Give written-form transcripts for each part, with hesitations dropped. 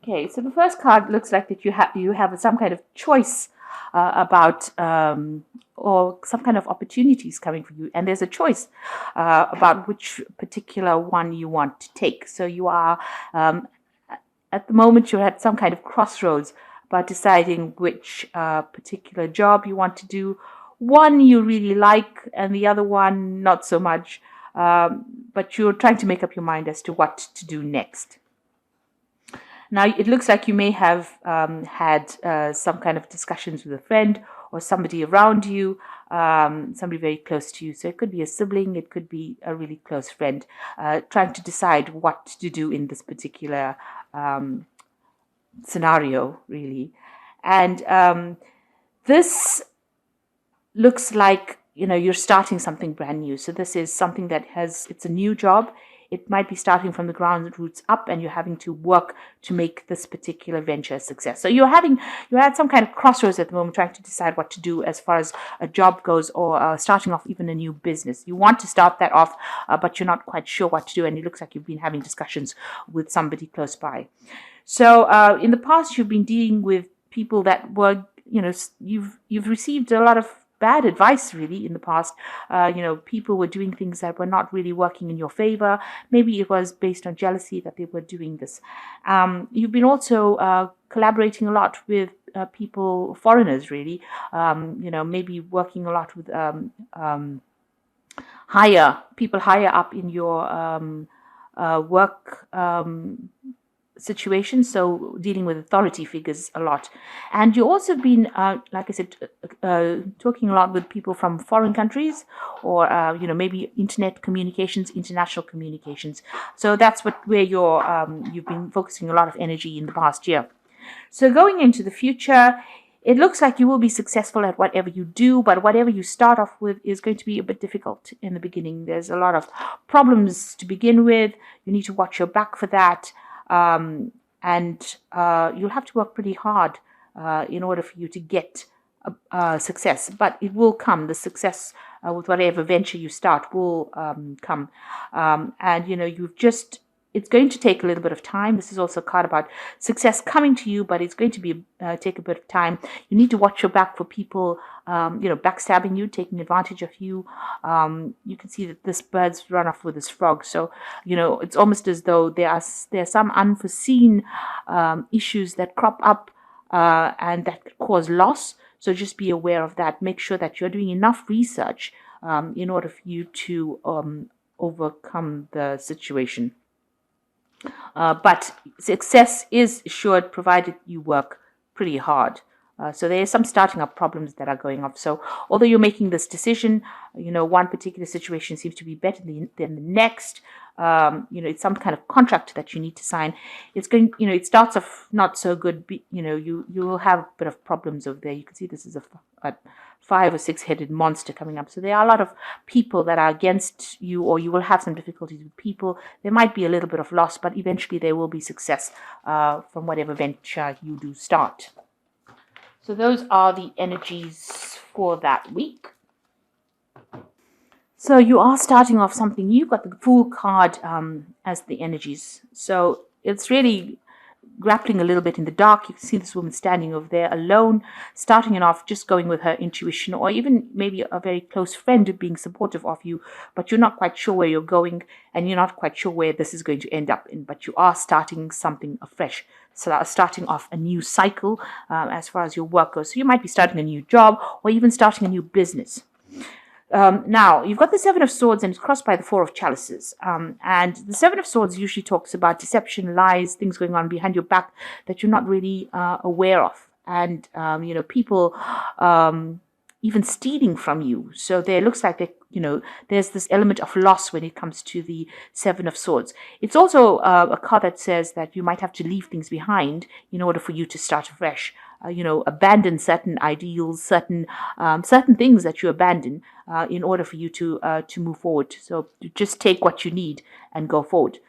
Okay, so the first card looks like that you have some kind of choice about or some kind of opportunities coming for you, and there's a choice about which particular one you want to take. So you are at the moment you're at some kind of crossroads about deciding which particular job you want to do. One you really like, and the other one not so much. But you're trying to make up your mind as to what to do next. Now, it looks like you may have had some kind of discussions with a friend or somebody around you, somebody very close to you. So it could be a sibling, it could be a really close friend, trying to decide what to do in this particular scenario, really. And this looks like, you're starting something brand new. So this is something that it's a new job. It might be starting from the ground roots up, and you're having to work to make this particular venture a success. So you're at some kind of crossroads at the moment, trying to decide what to do as far as a job goes, or starting off even a new business. You want to start that off, but you're not quite sure what to do, and it looks like you've been having discussions with somebody close by. So in the past, you've been dealing with people that were, you've received a lot of bad advice, really, in the past. People were doing things that were not really working in your favor. Maybe it was based on jealousy that they were doing this. You've been also collaborating a lot with people, foreigners, really. Maybe working a lot with people higher up in your work situation, so dealing with authority figures a lot. And you also been, like I said, talking a lot with people from foreign countries, or maybe internet communications, international communications. So that's where you've been focusing a lot of energy in the past year. So going into the future, it looks like you will be successful at whatever you do, but whatever you start off with is going to be a bit difficult in the beginning. There's a lot of problems to begin with. You need to watch your back for that. And you'll have to work pretty hard in order for you to get success. But it will come. The success with whatever venture you start will come. And it's going to take a little bit of time. This is also a card about success coming to you, but it's going to take a bit of time. You need to watch your back for people, backstabbing you, taking advantage of you. You can see that this bird's run off with this frog. So, it's almost as though there are some unforeseen issues that crop up and that could cause loss. So just be aware of that. Make sure that you're doing enough research in order for you to overcome the situation. But success is assured provided you work pretty hard. So there are some starting up problems that are going off. So although you're making this decision, one particular situation seems to be better than the next. It's some kind of contract that you need to sign. It starts off not so good. You will have a bit of problems over there. You can see this is a 5 or 6 headed monster coming up. So there are a lot of people that are against you, or you will have some difficulties with people. There might be a little bit of loss, but eventually there will be success from whatever venture you do start. So those are the energies for that week. So you are starting off something. You've got the Fool card as the energies. So it's really grappling a little bit in the dark. You can see this woman standing over there alone, starting it off, just going with her intuition, or even maybe a very close friend being supportive of you, but you're not quite sure where you're going, and you're not quite sure where this is going to end up in, but you are starting something afresh. So starting off a new cycle as far as your work goes. So you might be starting a new job, or even starting a new business. Now, you've got the 7 of Swords, and it's crossed by the 4 of Chalices. And the 7 of Swords usually talks about deception, lies, things going on behind your back that you're not really aware of. And, people even stealing from you. So there looks like there's this element of loss when it comes to the 7 of Swords. It's also a card that says that you might have to leave things behind in order for you to start afresh. Abandon certain ideals, certain things that you abandon in order for you to move forward. So just take what you need and go forward.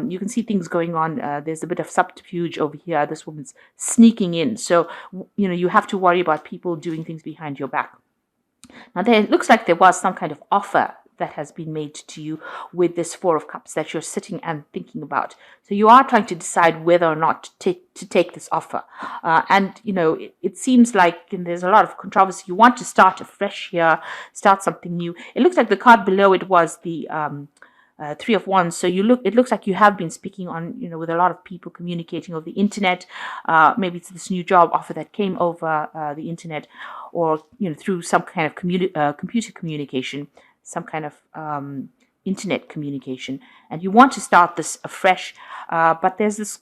You can see things going on. There's a bit of subterfuge over here. This woman's sneaking in. So, you have to worry about people doing things behind your back. Now, it looks like there was some kind of offer that has been made to you with this Four of Cups that you're sitting and thinking about. So you are trying to decide whether or not to take this offer. And, it seems like there's a lot of controversy. You want to start afresh here, start something new. It looks like the card below it was the Three of Wands. So it looks like you have been speaking on, with a lot of people, communicating over the internet. Maybe it's this new job offer that came over the internet, or through some kind of computer communication, some kind of internet communication, and you want to start this afresh. But there's this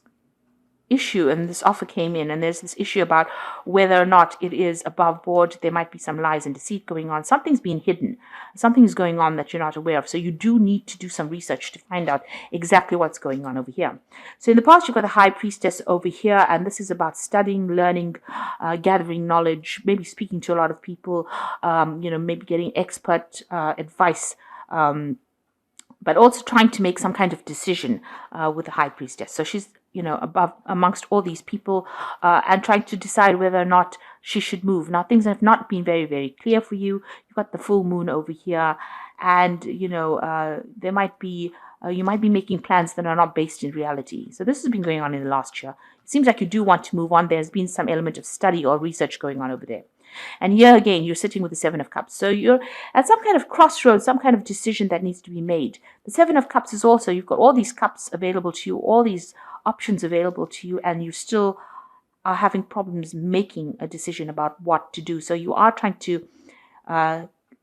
issue, and this offer came in, and there's this issue about whether or not it is above board. There might be some lies and deceit going on. Something's being hidden. Something's going on that you're not aware of. So you do need to do some research to find out exactly what's going on over here. So in the past, you've got the High Priestess over here, and this is about studying, learning, gathering knowledge, maybe speaking to a lot of people, maybe getting expert advice, but also trying to make some kind of decision with the High Priestess. So she's above amongst all these people, and trying to decide whether or not she should move. Now, things have not been very, very clear for you. You've got the full moon over here, and there might be you might be making plans that are not based in reality. So this has been going on in the last year. It seems like you do want to move on. There's been some element of study or research going on over there. And here again, you're sitting with the Seven of Cups. So you're at some kind of crossroads, some kind of decision that needs to be made. The Seven of Cups is also, you've got all these cups available to you, all these options available to you, and you still are having problems making a decision about what to do. So you are trying to,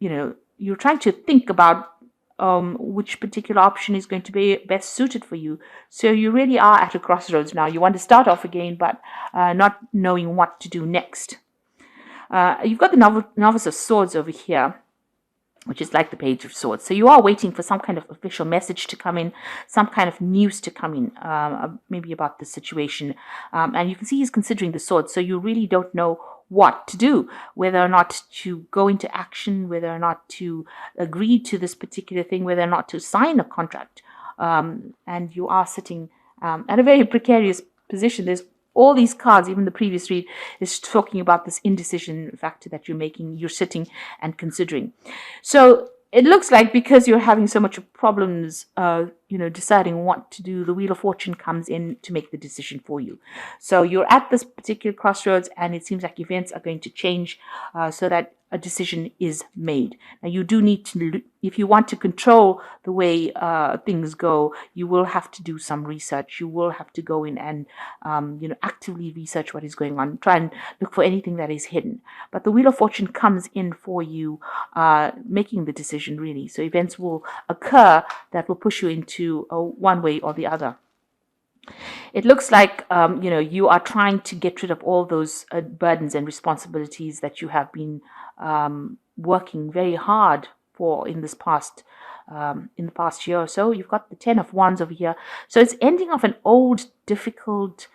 you're trying to think about which particular option is going to be best suited for you. So you really are at a crossroads now. You want to start off again, but not knowing what to do next. You've got the Novice of Swords over here, which is like the Page of Swords. So you are waiting for some kind of official message to come in, some kind of news to come in, maybe about the situation. And you can see he's considering the swords. So you really don't know what to do, whether or not to go into action, whether or not to agree to this particular thing, whether or not to sign a contract. And you are sitting at a very precarious position. There's all these cards, even the previous read, is talking about this indecision factor that you're sitting and considering. So it looks like because you're having so much problems, deciding what to do, the Wheel of Fortune comes in to make the decision for you. So you're at this particular crossroads, and it seems like events are going to change so that a decision is made. Now, you do need to, if you want to control the way things go, you will have to do some research. You will have to go in and, actively research what is going on. Try and look for anything that is hidden. But the Wheel of Fortune comes in for you, making the decision, really. So events will occur that will push you into one way or the other. It looks like, you are trying to get rid of all those burdens and responsibilities that you have been working very hard for in the past year or so. You've got the Ten of Wands over here. So it's ending of an old, difficult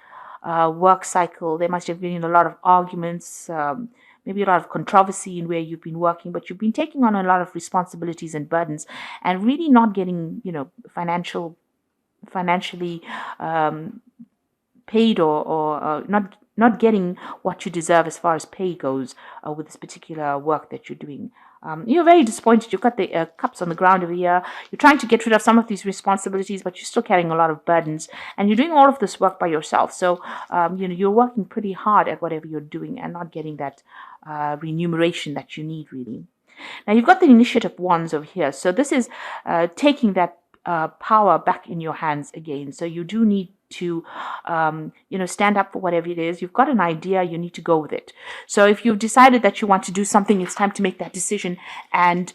work cycle. There must have been a lot of arguments, maybe a lot of controversy in where you've been working, but you've been taking on a lot of responsibilities and burdens and really not getting, financially paid or not getting what you deserve as far as pay goes with this particular work that you're doing. You're very disappointed. You've got the cups on the ground over here. You're trying to get rid of some of these responsibilities, but you're still carrying a lot of burdens, and you're doing all of this work by yourself. So, you're working pretty hard at whatever you're doing and not getting that remuneration that you need, really. Now, you've got the Initiative Wands over here. So this is taking that power back in your hands again. So you do need to, stand up for whatever it is. You've got an idea, you need to go with it. So if you've decided that you want to do something, it's time to make that decision and,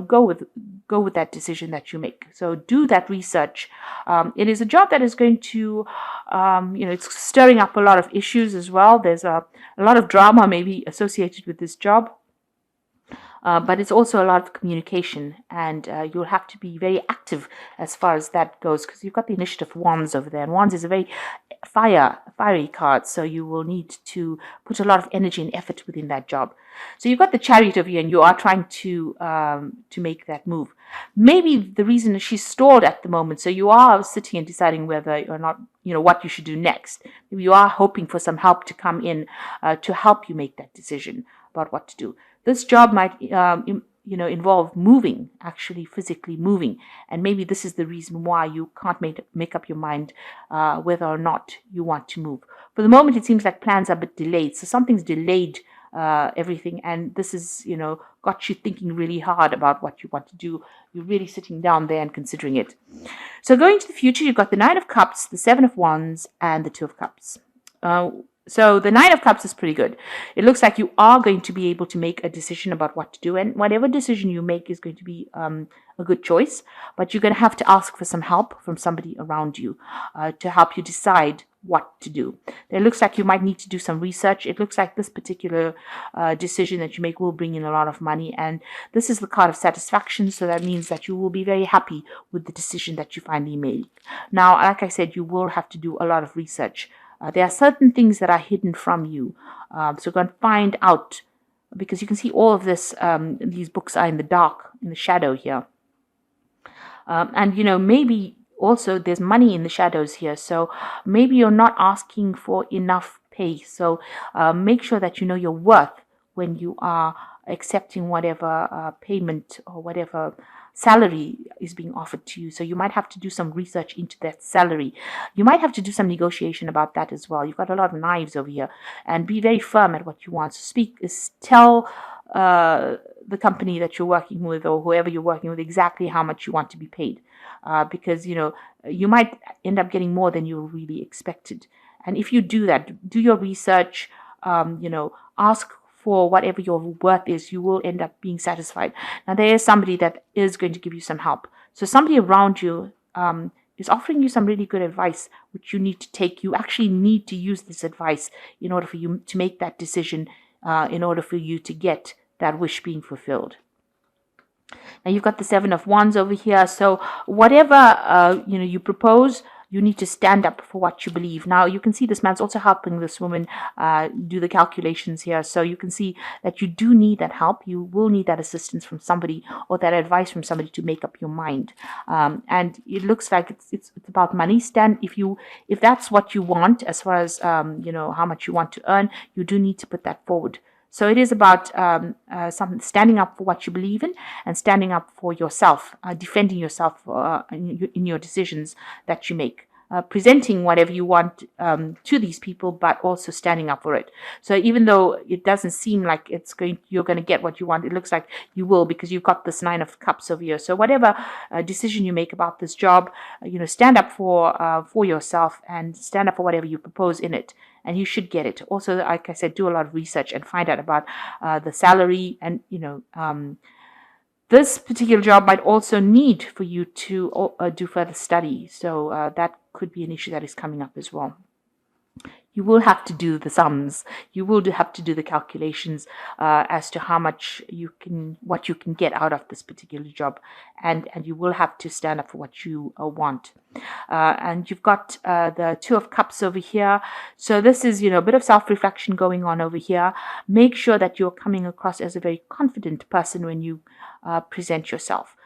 go with that decision that you make. So do that research. It is a job that is going to, it's stirring up a lot of issues as well. There's a lot of drama maybe associated with this job. But it's also a lot of communication, and you'll have to be very active as far as that goes, because you've got the Initiative Wands over there, and Wands is a very fiery card, so you will need to put a lot of energy and effort within that job. So you've got the Chariot over here, and you are trying to make that move. Maybe the reason she's stalled at the moment, so you are sitting and deciding whether or not, what you should do next. Maybe you are hoping for some help to come in to help you make that decision about what to do. This job might involve moving, actually physically moving. And maybe this is the reason why you can't make up your mind whether or not you want to move. For the moment, it seems like plans are a bit delayed. So something's delayed everything. And this is, got you thinking really hard about what you want to do. You're really sitting down there and considering it. So going to the future, you've got the Nine of Cups, the Seven of Wands, and the Two of Cups. So the Nine of Cups is pretty good. It looks like you are going to be able to make a decision about what to do. And whatever decision you make is going to be a good choice. But you're going to have to ask for some help from somebody around you to help you decide what to do. It looks like you might need to do some research. It looks like this particular decision that you make will bring in a lot of money. And this is the card of satisfaction. So that means that you will be very happy with the decision that you finally made. Now, like I said, you will have to do a lot of research. There are certain things that are hidden from you. So go and find out, because you can see all of this, these books are in the dark, in the shadow here. And, maybe also there's money in the shadows here. So maybe you're not asking for enough pay. So make sure that you know your worth when you are accepting whatever payment or whatever salary is being offered to you. So you might have to do some research into that salary. You might have to do some negotiation about that as well. You've got a lot of knives over here, and be very firm at what you want. So tell the company that you're working with, or whoever you're working with, exactly how much you want to be paid, because you might end up getting more than you really expected. And if you do that, do your research, ask for whatever your worth is, you will end up being satisfied. Now, there is somebody that is going to give you some help. So somebody around you is offering you some really good advice, which you need to take. You actually need to use this advice in order for you to make that decision, in order for you to get that wish being fulfilled. Now, you've got the Seven of Wands over here. So whatever you propose, you need to stand up for what you believe. Now, you can see this man's also helping this woman do the calculations here. So you can see that you do need that help. You will need that assistance from somebody, or that advice from somebody, to make up your mind. And it looks like it's about money. If that's what you want, as far as how much you want to earn, you do need to put that forward. So it is about standing up for what you believe in, and standing up for yourself, defending yourself in your decisions that you make. Presenting whatever you want to these people, but also standing up for it. So even though it doesn't seem like you're going to get what you want, it looks like you will, because you've got this Nine of Cups over here. So whatever decision you make about this job, stand up for yourself, and stand up for whatever you propose in it, and you should get it. Also, like I said, do a lot of research and find out about the salary, and this particular job might also need for you to do further study. So that could be an issue that is coming up as well. You will have to do the sums. You will have to do the calculations as to how much what you can get out of this particular job, and you will have to stand up for what you want. And you've got the Two of Cups over here. So this is a bit of self-reflection going on over here. Make sure that you're coming across as a very confident person when you present yourself.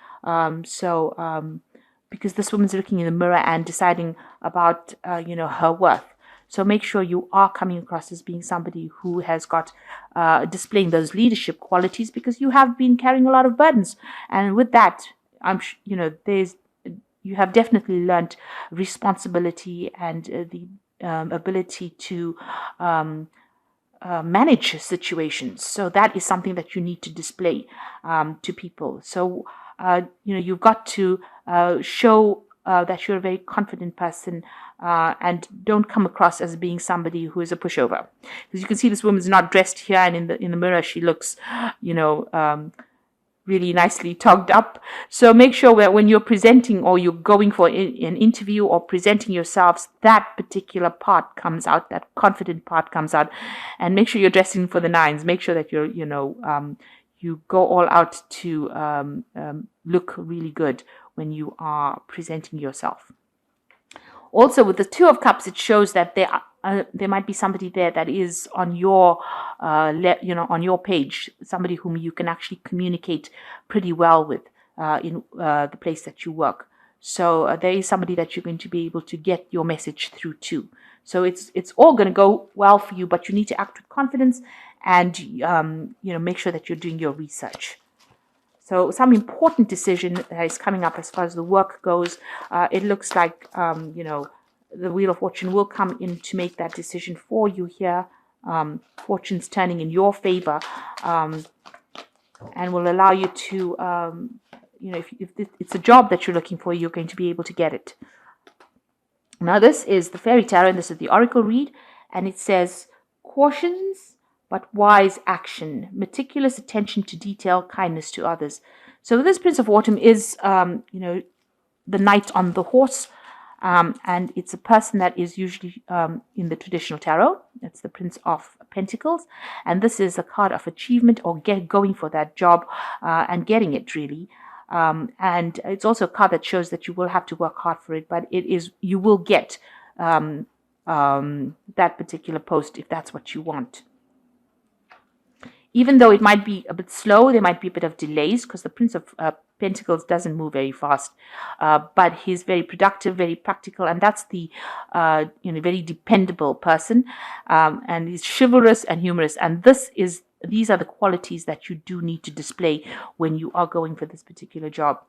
Because this woman's looking in the mirror and deciding about her worth. So make sure you are coming across as being somebody who has got displaying those leadership qualities, because you have been carrying a lot of burdens, and with that, you have definitely learned responsibility and the ability to manage situations. So that is something that you need to display to people. So you've got to show that you're a very confident person, and don't come across as being somebody who is a pushover. Because you can see this woman's not dressed here, and in the mirror she looks, really nicely togged up. So make sure that when you're presenting, or you're going for an interview, or presenting yourselves, that particular part comes out, that confident part comes out, and make sure you're dressing for the nines. Make sure that you're, you go all out to look really good when you are presenting yourself. Also, with the Two of Cups, it shows that there might be somebody there that is on your, on your page, somebody whom you can actually communicate pretty well with in the place that you work. So there is somebody that you're going to be able to get your message through to. So it's all going to go well for you, but you need to act with confidence, and make sure that you're doing your research. So some important decision that is coming up as far as the work goes. It looks like, the Wheel of Fortune will come in to make that decision for you here. Fortune's turning in your favor, and will allow you to, if it's a job that you're looking for, you're going to be able to get it. Now, this is the Fairy Tarot, and this is the Oracle read, and it says, cautions but wise action, meticulous attention to detail, kindness to others. So this Prince of Autumn is, the knight on the horse, and it's a person that is usually in the traditional tarot. It's the Prince of Pentacles, and this is a card of achievement or going for that job and getting it, really. And it's also a card that shows that you will have to work hard for it, but you will get that particular post if that's what you want. Even though it might be a bit slow, there might be a bit of delays because the Prince of Pentacles doesn't move very fast, but he's very productive, very practical, and that's the very dependable person, and he's chivalrous and humorous, and these are the qualities that you do need to display when you are going for this particular job.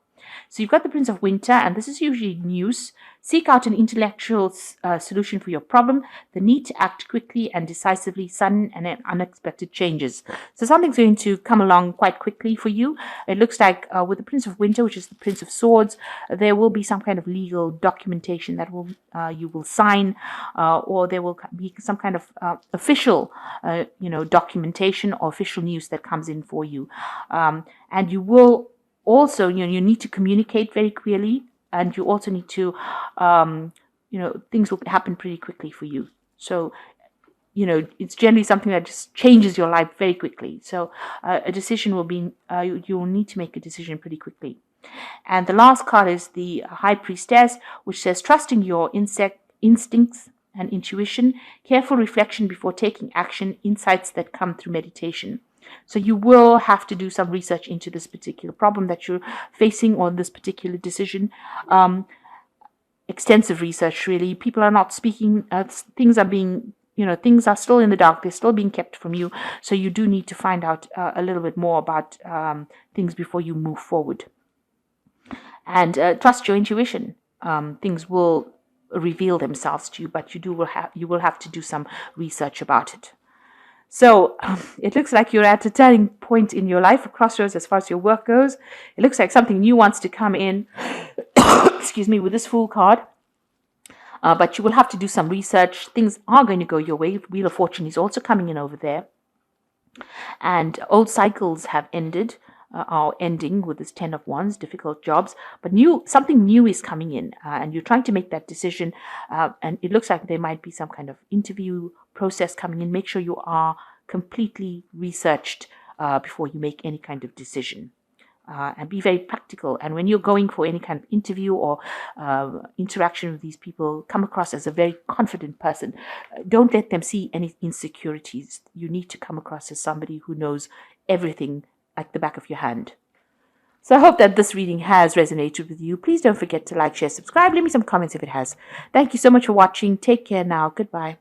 So you've got the Prince of Winter, and this is usually news. Seek out an intellectual solution for your problem. The need to act quickly and decisively, sudden and unexpected changes. So something's going to come along quite quickly for you. It looks like with the Prince of Winter, which is the Prince of Swords, there will be some kind of legal documentation that you will sign, or there will be some kind of official, documentation or official news that comes in for you, and you will. Also, you need to communicate very clearly, and you also need to, things will happen pretty quickly for you. So, it's generally something that just changes your life very quickly. So, a decision will be, you will need to make a decision pretty quickly. And the last card is the High Priestess, which says, trusting your instincts and intuition, careful reflection before taking action, insights that come through meditation. So you will have to do some research into this particular problem that you're facing or this particular decision. Extensive research, really. People are not speaking. Things are still in the dark. They're still being kept from you. So you do need to find out a little bit more about things before you move forward. And trust your intuition. Things will reveal themselves to you, but you will have to do some research about it. So it looks like you're at a turning point in your life, a crossroads as far as your work goes. It looks like something new wants to come in, excuse me, with this Fool card. But you will have to do some research. Things are going to go your way. Wheel of Fortune is also coming in over there. And old cycles have ended, are ending with this 10 of Wands, difficult jobs. But something new is coming in, and you're trying to make that decision. And it looks like there might be some kind of interview process coming in. Make sure you are completely researched before you make any kind of decision. And be very practical. And when you're going for any kind of interview or interaction with these people, come across as a very confident person. Don't let them see any insecurities. You need to come across as somebody who knows everything like the back of your hand. So I hope that this reading has resonated with you. Please don't forget to like, share, subscribe. Leave me some comments if it has. Thank you so much for watching. Take care now. Goodbye.